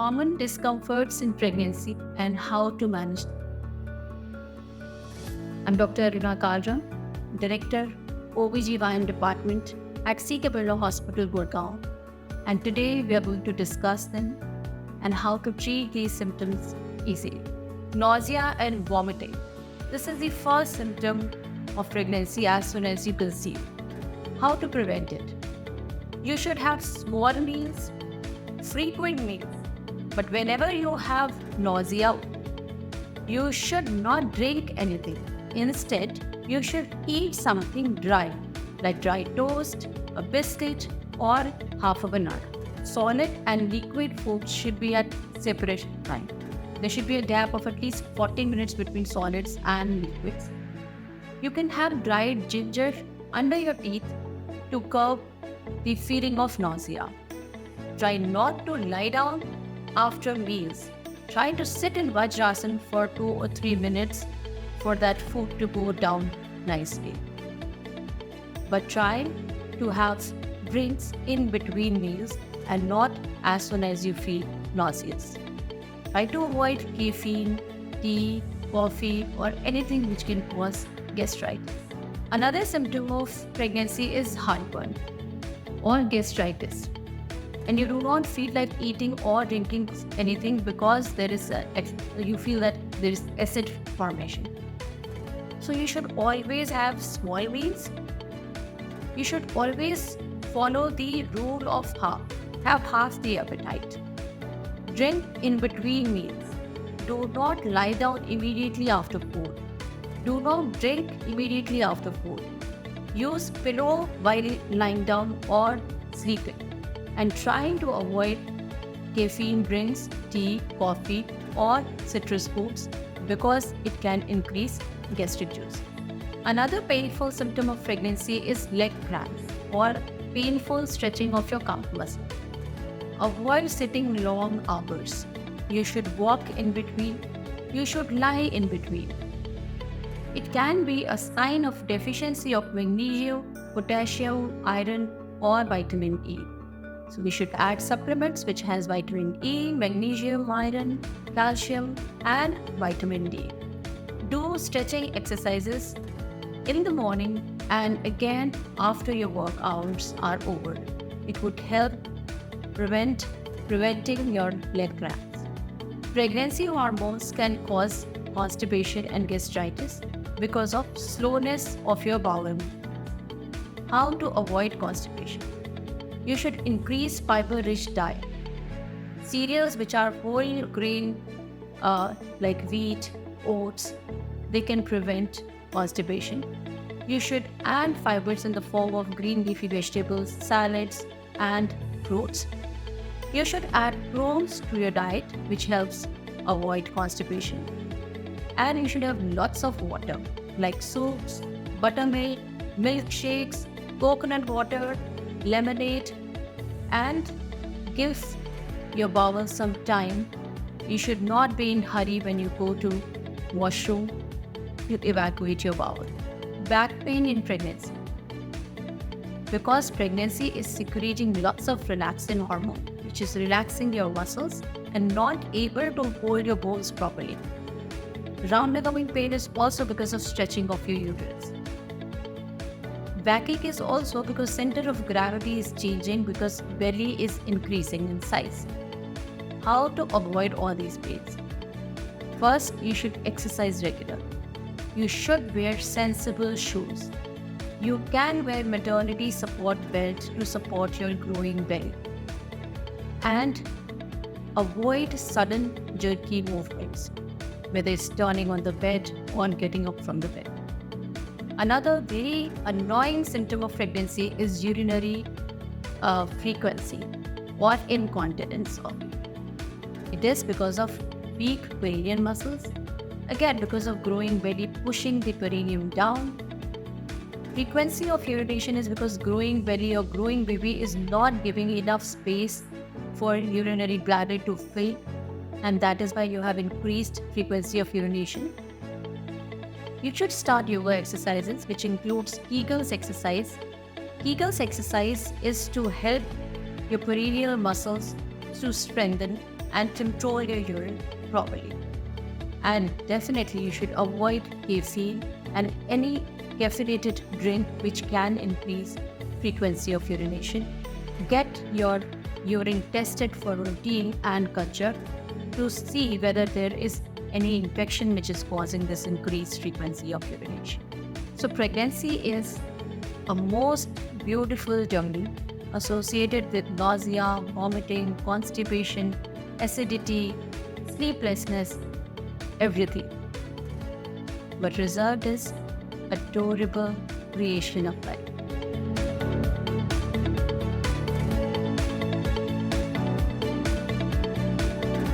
common discomforts in pregnancy and how to manage. I'm Dr. Aruna Kalra, Director, OBGYN Department at CK Birla Hospital, Gurgaon. And today we are going to discuss them and how to treat these symptoms easily. Nausea and vomiting. This is the first symptom of pregnancy as soon as you conceive. How to prevent it? You should have small meals, frequent meals. But whenever you have nausea, you should not drink anything. Instead, you should eat something dry, like dry toast, a biscuit, or half a banana. Solid and liquid food should be at separate time. There should be a gap of at least 40 minutes between solids and liquids. You can have dried ginger under your teeth to curb the feeling of nausea. Try not to lie down after meals. Try to sit in Vajrasana for 2 or 3 minutes for that food to go down nicely. But try to have drinks in between meals and not as soon as you feel nauseous. Try to avoid caffeine, tea, coffee, or anything which can cause gastritis. Another symptom of pregnancy is heartburn or gastritis. And you do not feel like eating or drinking anything because you feel that there is acid formation. So you should always have small meals. You should always follow the rule of half. Have half the appetite. Drink in between meals. Do not lie down immediately after food. Do not drink immediately after food. Use pillow while lying down or sleeping. And trying to avoid caffeine drinks, tea, coffee, or citrus foods because it can increase gastric juice. Another painful symptom of pregnancy is leg cramps or painful stretching of your calf muscle. Avoid sitting long hours. You should walk in between. You should lie in between. It can be a sign of deficiency of magnesium, potassium, iron, or vitamin E. So we should add supplements which has vitamin E, magnesium, iron, calcium, and vitamin D. Do stretching exercises in the morning and again after your work hours are over. It would help preventing your leg cramps. Pregnancy hormones can cause constipation and gastritis because of slowness of your bowel. How to avoid constipation? You should increase fiber-rich diet. Cereals which are whole grain like wheat, oats, they can prevent constipation. You should add fibers in the form of green leafy vegetables, salads, and fruits. You should add prunes to your diet, which helps avoid constipation. And you should have lots of water, like soups, buttermilk, milkshakes, coconut water, lemonade, and give your bowel some time. You should not be in hurry when you go to washroom to evacuate your bowel. Back pain in pregnancy. Because pregnancy is secreting lots of relaxin hormone, which is relaxing your muscles and not able to hold your bones properly. Round abdominal pain is also because of stretching of your uterus. Backache is also because center of gravity is changing because belly is increasing in size. How to avoid all these pains? First, you should exercise regularly. You should wear sensible shoes. You can wear maternity support belt to support your growing belly. And avoid sudden jerky movements, whether it's turning on the bed or getting up from the bed. Another very annoying symptom of pregnancy is urinary frequency or incontinence. It is because of weak perineal muscles, again because of growing belly pushing the perineum down. Frequency of urination is because growing belly or growing baby is not giving enough space for urinary bladder to fill, and that is why you have increased frequency of urination. You should start yoga exercises, which includes Kegels exercise. Kegels exercise is to help your perineal muscles to strengthen and control your urine properly. And definitely you should avoid caffeine and any caffeinated drink which can increase frequency of urination. Get your urine tested for routine and culture to see whether there is any infection which is causing this increased frequency of urination. So pregnancy is a most beautiful journey associated with nausea, vomiting, constipation, acidity, sleeplessness, everything. But result is adorable creation of life.